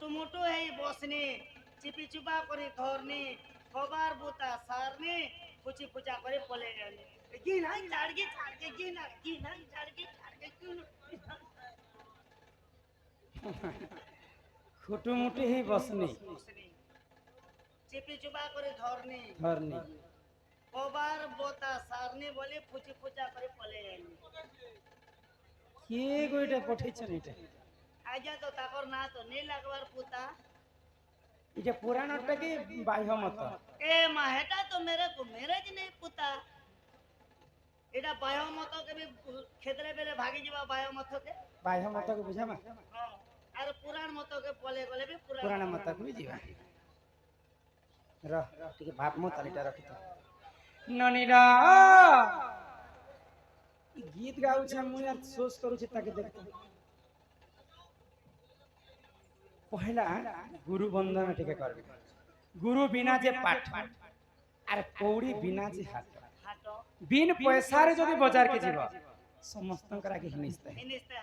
মোটো এই বসনি চিপি চুপা করে ধরনি খবর বুতা সারনি পুচি পুচা করে পলে গেলি কি নাই ছাড়কে কি না কি নাই ছাড়কে কি খুটু মুটি হি বসনি চিপি চুপা করে ধরনি ধরনি খবর বুতা সারনি বলে পুচি পুচা করে পলে গেলি কে গইটা পঠাইছেন এটা আজা তো তাকর না তো নেই লাগবার পুতা এটা পুরাণটা কি বাহ্য মত ए माहेटा तो मेरे को मैरिज नहीं पुता एटा बायो मत के भी खेतरे बेले भागी जीवा बायो मत के बाह्य मत को बुझामा हां और पुराण मत के बोले गले भी पुराण मत को भी जीवा रह ठीक भाप मत आलिटा रखी तो ननीरा गीत गाउ छ मु यार सोच करू छ ताके देखते पहला गुरु बंधन टिके करबे गुरु बिना जे पाठ आर कौड़ी बिना जे हाथ हाटो बिन पैसा रे जदी बाजार के जीवा समस्त करा के हिनिस्ते इनिस्ते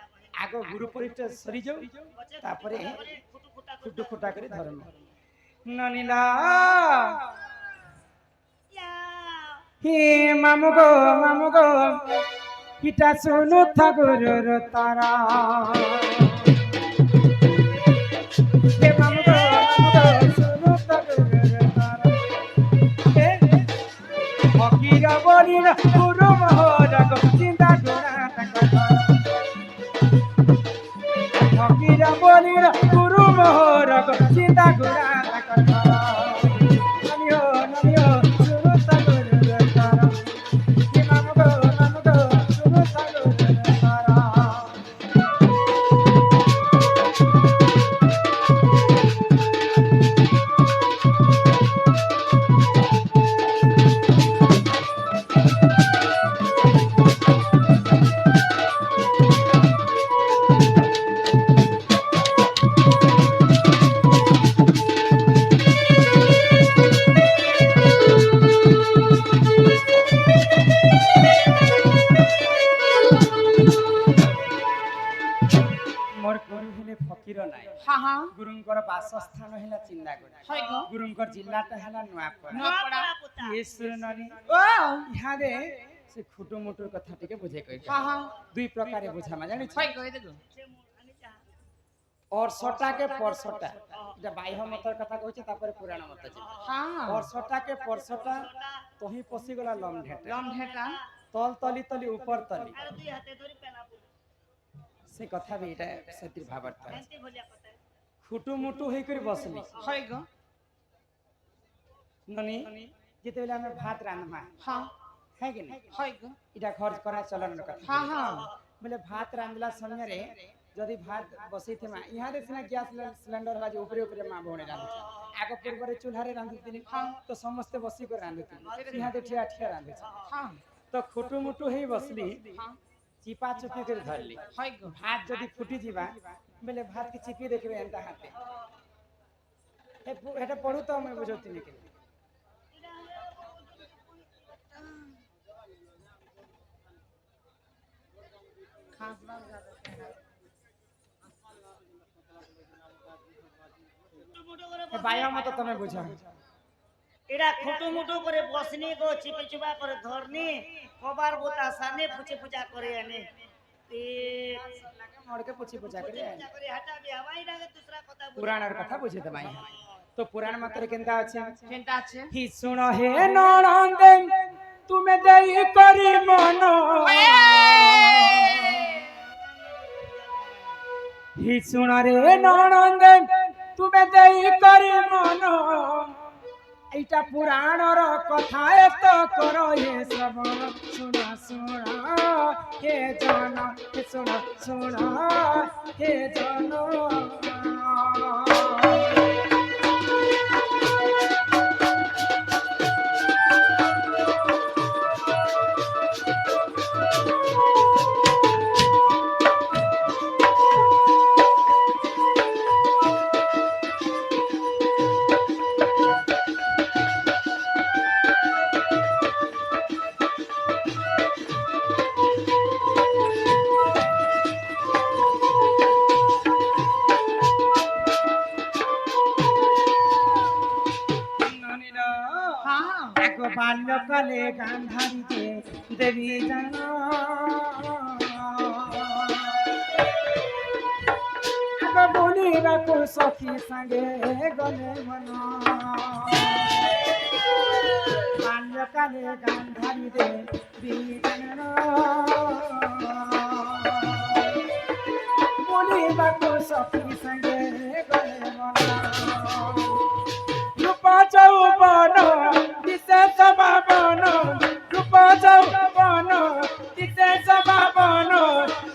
आगो गुरु परीक्षा सरी जाऊ तापरे खुटू खुटा करे धरम ननीला या हे मामू गो किटा सुनु था गुरु तारा हे मामू गो सुनु था गुरु तारा हे फकीरा बोलीरा गुरु मोहरा को चिंता डोरा तक फकीरा बोलीरा गुरु मोहरा को चिंता डोरा तक ननियो ननियो सुनु था गुरु तारा हे मामू गो सुनु था गुरु तारा मोर गुरु हेले फकीर नाय हाँ हाँ गुरुंकर वासस्थान हेला चिंदागुड़ा हाय गो गुरुंकर जिल्लाटा हेला नुआपड़ा नपड़ा पुता ईश्वर ननी ओ यहाँ दे से खुटु मुटुर कथा टिके बुझे कहि हाँ हाँ दुई प्रकारे बुझामा जानि हाय गो देखो और सटा के परसटा এটা বাহ্য মতর কথা কইছে তারপরে পুরাণ মত আছে हाँ और सटा के परसटा तोही पसी गला लम ढेटे लम ढेटा तल तली तली ऊपर तली আর দুই হাতে ধরি পেনা পুতা से कथा भी এটা সত্যি ভাবার্থ এন্তি ভলিয়া কথা খুটু মুটু হই করে বসলি हाय गो ननी যেতেবেলে আমি ভাত রান্না हाँ है कि नहीं हाय गो এটা খরচ করা চলনের কথা हाँ हाँ बोले भात रांधला समय रे जदि भात बसई थे मा यहाँ रे सिना गैस सिलेंडर बाजे ऊपरे ऊपरे मा भोने रांधु आगो पूर्व रे चूल्हा रे रांधुतिनी तो समस्त बसी को रांधुतिनी यहाँ दे ठिया ठिया रांधु हाँ तो खुटू मुटू हेई बसली हाँ चिपा चुपी कर धरली हाय गो भात जदि फुटी जीवा बोले भात की चिपी देखबे एंता हाथे एटा पढू तो मैं बुझौतिनी के खास बात बाया मत तमे बुझा এরা খুটু মুটু করে বসনি গো চিপি চুপা করে ধরনি কবার বোতা সানে পুচি পূজা করে আনে তে मोड़ के पूछी पूछा करे পূজা করে হাটা বি হওয়াই লাগে दूसरा কথা पुराणर कथा बुझे त भाई तो पुराण मात्र केनता আছে चिंता আছে हि सुन हे ननंदे तुमे देई करी मन हि सुन रे ननंदे तुमे देई करी मन এইটা পুরাণর কথা এত করো হে শ্রবণ শোনা শোনা হে জন হে শোনা শোনা হে জন বাল্যকালে গান্ধারীকে দেবী জান আগ বলিବାକୁ সখী সাঙ্গে গলে মন বাল্যকালে গান্ধারী দেবী জান বলিବାକୁ সখী সাঙ্গে গলে মন রূপ যৌবন বিশেষ ভাবন রূপ যৌবন বিশেষ ভাবন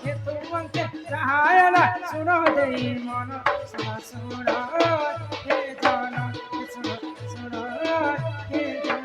হেতু মন্তে চাহায়লা শুণ দেই মন শুণ শুণ হে জন শুণ শুণ হে জন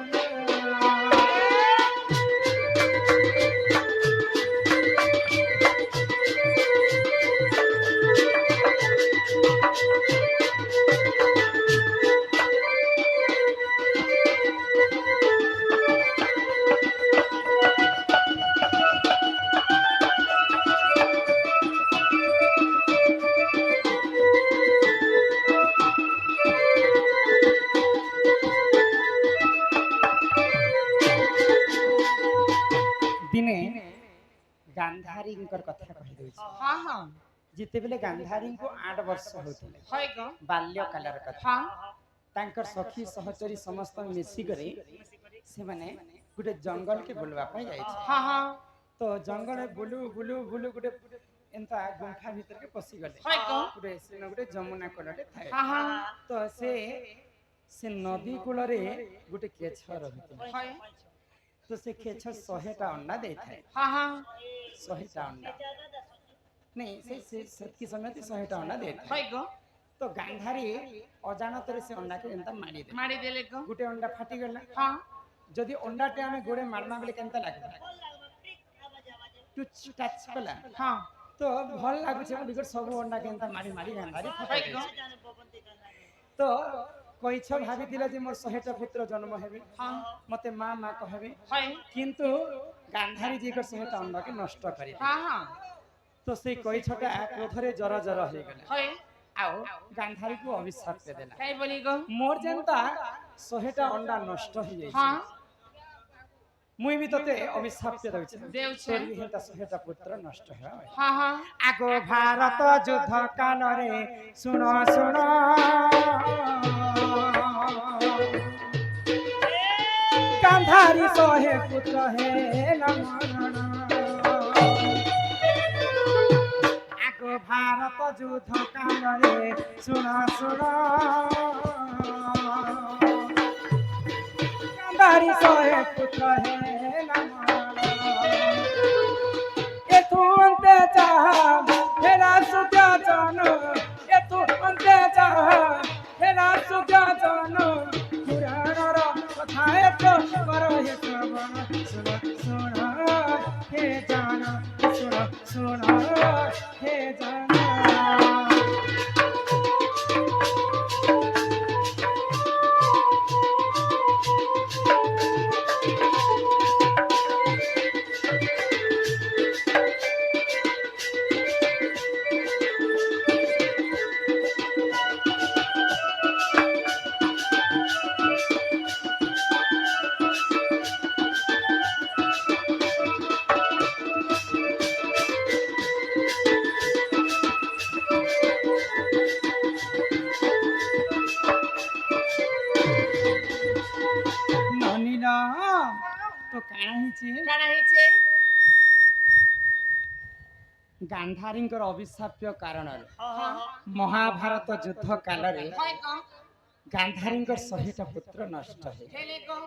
दिने गांधारी कथा कहि दउछि हाँ हाँ जितेबेले गांधारी को 8 वर्ष होथिले है गो बाल्यकालर कथा हाँ तांकर सखी सहचरी समस्त मिसी करे से माने गुटे जंगल के बुलवा पय जाय छै हाँ हाँ तो जंगल बुलु बुलु बुलु गुटे एंता गुंफा भीतर के पसी गले है गो गुटे सेन गुटे जमुना कोलटे थाए हाँ हाँ तो से नदी कूल रे गुटे केछ रहिते है तो से केछ 100टा अंडा दे थाए हाँ हाँ 100टा अंडा नहीं से सतकी समय 100टा अंडा दे थाए है गो तो गांधारी अजानतरे से अंडा के एंता मारी देले गो गुटे अंडा फाटी गला हाँ जदि अंडाटे आमे गोड़े मारना बेले केनता लागबा टच टच कला हाँ तो भल लागु छै बिगर सब अंडा केनता मारी मारी गांधारी है फाटी गो तो कइछ भाबी दिला जे मोर 100टा पुत्र जन्म हेबे हाँ मते मां मां कहबे है किंतु गांधारी जी कर 100टा अंडा के नष्ट करी हाँ हाँ तो से कइछटा क्रोधरे जरा जरा हे गेला है आओ गांधारी को अभिशाप दे देला कई बोली गो मोर जनता 100टा अंडा नष्ट हो जाई हाँ मुई भी तते अभिशाप दे दउ छै देव छे तोर हेता 100टा पुत्र नष्ट है हाँ हाँ आगो भारत युद्ध काल रे सुन सुन गांधारी 100 पुत्र हे नमन आगो भारत युद्ध काल रे सुन सुन गांधारी 100 पुत्र हे नमन एतु अंते चाह हेरा सुजा जन एतु अंते चाह हेरा सुजा जन पुराणर कथा एतो कर हे श्रवण सुन सुन हे जान सुन सुन हे जान ननिला तो काना हिचे काना हेचे गांधारींकर अभिशाप्य कारण हाँ महाभारत युद्ध काल रे है गो गांधारींकर 100टा पुत्र नष्ट है हेले गो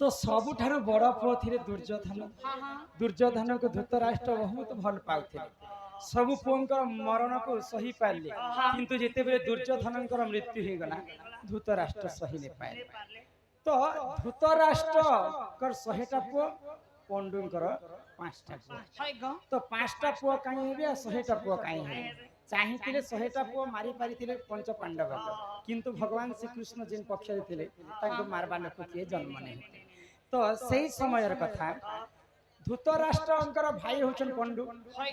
तो सबुठारु बड़ पुओ थिले दुर्योधन हाँ हाँ दुर्योधन को धृतराष्ट्र बहुत भल पाउथिले सब पुओंकर मरण को सही पाले किंतु जेते बेले दुर्योधनकर मृत्यु हे गला धृतराष्ट्र सही ने पाए तो धृतराष्ट्र कर 100टा पुओ पंडुंकर 5टा पुओ है गो तो 5टा पुओ काई हेबे आ 100टा पुओ काई हेबे चाहिथिले 100टा पुओ मारी पारिथिले पंच पांडव किंतु भगवान श्री कृष्ण जिन पक्ष रे थिले तांको मारबा लोक के जन्म नै तो सेही समयर कथा ଧୂତରାଷ୍ଟ୍ରଙ୍କର ଭାଇ ହଉଛନ୍ତି ପଣ୍ଡୁ।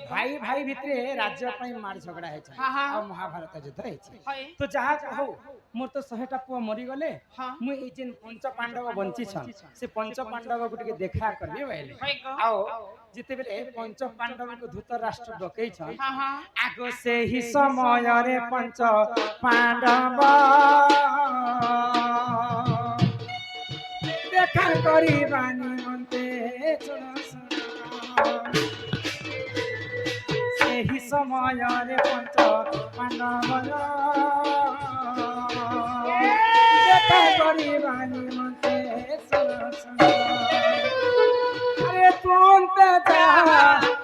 ଭାଇ ଭାଇ ଭିତରେ ରାଜ୍ୟ ପାଇଁ ମାର ଝଗଡା ହେଇଛି ହଁ, ହଁ। ଆଉ ମହାଭାରତ ଯୁଦ୍ଧ ହେଇଛି। ହଏ। ତ ଯାହା ହଉ ମୋର ତ 100ଟା ପୁଅ ମରିଗଲେ, ହଁ। ମୁଁ ଏଇ ଯେନ୍ ପଞ୍ଚ ପାଣ୍ଡବ ବଞ୍ଚିଛନ୍ ସେ ପଞ୍ଚ ପାଣ୍ଡବକୁ ଟିକେ ଦେଖା କରିବି ବୋଇଲେ। ହଏ ଗୋ। ଆଉ ଯେତେବେଳେ ପଞ୍ଚ ପାଣ୍ଡବଙ୍କୁ ଧୂତରାଷ୍ଟ୍ର ଡକେଇଛନ୍, ହଁ ହଁ ଆଗ ସେହି ସମୟରେ ପଞ୍ଚ ପାଣ୍ଡବ দেখা করিবা নিমন্তে শুণ শুণ ସେହି ସମୟରେ ପଞ୍ଚ ପାଣ୍ଡବର ଦେଖା କରିବା ନିମନ୍ତେ ଶୁଣ ଶୁଣ ଆରେ ତୁମନ୍ତେ ଯାହା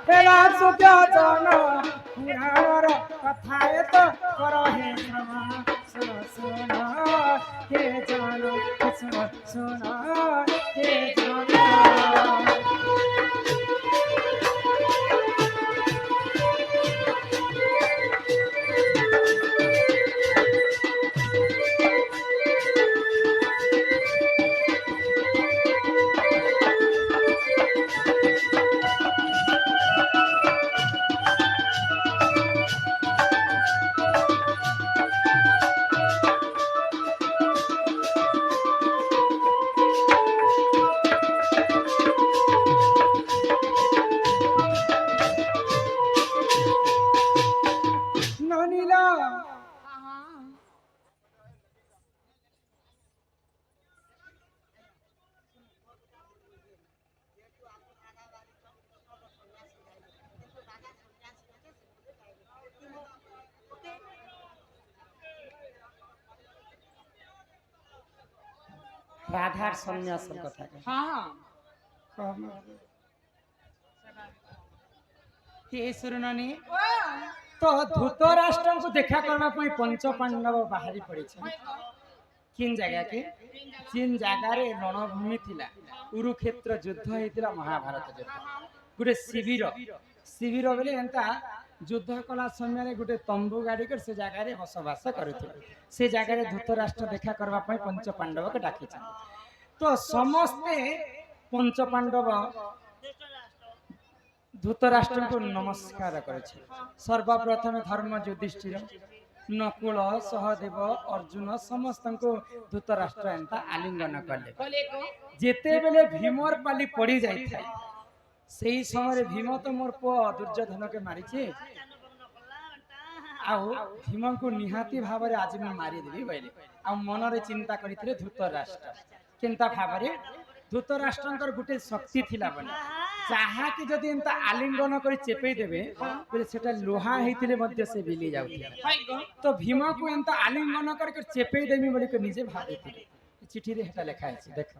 ହେରା ସୁଯୋଜନ ପୁରାଣର କଥା ଏତ କର ହେ ଶ୍ରମା ଶୁଣ ଶୁଣ ହେ ଜନ ଶୁଣ ଶୁଣ ହେ ଜନ ନନିଲା ହଁ ହଁ রাধার সন্ন্যাসের কথা ହଁ হে শুরুননি তো ধূতরাষ্ট্রଙ୍କୁ ଦେଖା କରିବା ପାଇଁ ପଞ୍ଚ ପାଣ୍ଡବ ବାହାରି ପଡ଼ିଛନ୍ତି। କିନ୍ ଜାଗାକେ କିନ୍ ଜାଗାରେ ରଣଭୂମି ଥିଲା, କୁରୁକ୍ଷେତ୍ର ଯୁଦ୍ଧ ହେଇଥିଲା, ମହାଭାରତ ଯୁଦ୍ଧ। ଗୋଟେ ଶିବିର ବେଲେ ଏନ୍ତା ଯୁଦ୍ଧ କଲା ସମୟରେ ଗୋଟେ ତମ୍ବୁ ଗାଡ଼ି କରି ସେ ଜାଗାରେ ବସବାସ କରୁଥିଲେ। ସେ ଜାଗାରେ ଧୂତରାଷ୍ଟ୍ର ଦେଖା କରିବା ପାଇଁ ପଞ୍ଚ ପାଣ୍ଡବକୁ ଡାକିଛନ୍ତି। ତ ସମସ୍ତେ ପଞ୍ଚ ପାଣ୍ଡବ ଧୂତରାଷ୍ଟ୍ରଙ୍କୁ ନମସ୍କାର କରିছে। ସର୍ବପ୍ରଥମେ ଧର୍ମ ଯୁଧିଷ୍ଠିର, ନକୁଳ, ସହଦେବ, ଅର୍ଜୁନ ସମସ୍ତଙ୍କୁ ଧୂତରାଷ୍ଟ୍ର ଏନ୍ତା ଆଲିଙ୍ଗନ କଲେ। କଲେ ଗୋ। ଯେତେବେଳେ ଭୀମର ପାଲି ପଡ଼ି ଯାଇଥାଏ, ସେଇ ସମୟରେ ଭୀମ ତ ମୋର ପୁଅ ଦୁର୍ଯ୍ୟୋଧନକେ ମାରିଛି, ଆଉ ଭୀମଙ୍କୁ ନିହାତି ଭାବରେ ଆଜି ମୁଁ ମାରିଦେବି ବୋଇଲେ ଆଉ ମନରେ ଚିନ୍ତା କରିଥିଲେ ଧୂତରାଷ୍ଟ୍ର। କେନ୍ତା ଭାବରେ ଧୂତରାଷ୍ଟ୍ରଙ୍କର ଗୋଟେ ଶକ୍ତି ଥିଲା ବୋଲେ ଯାହାକି ଯଦି ଏନ୍ତା ଆଲିଙ୍ଗନ କରି ଚେପେଇ ଦେବେ ବୋଲେ ସେଟା ଲୁହା ହେଇଥିଲେ ମଧ୍ୟ ସେ ବିଲି ଯାଉଥିଲା। ହଏ ଗୋ। ତ ଭୀମକୁ ଏନ୍ତା ଆଲିଙ୍ଗନ କରି ଚେପେଇ ଦେବି ବୋଲି ନିଜେ ଭାବିଥିଲେ। ଚିଠିରେ ହେଟା ଲେଖା ହେଇଛି, ଦେଖ।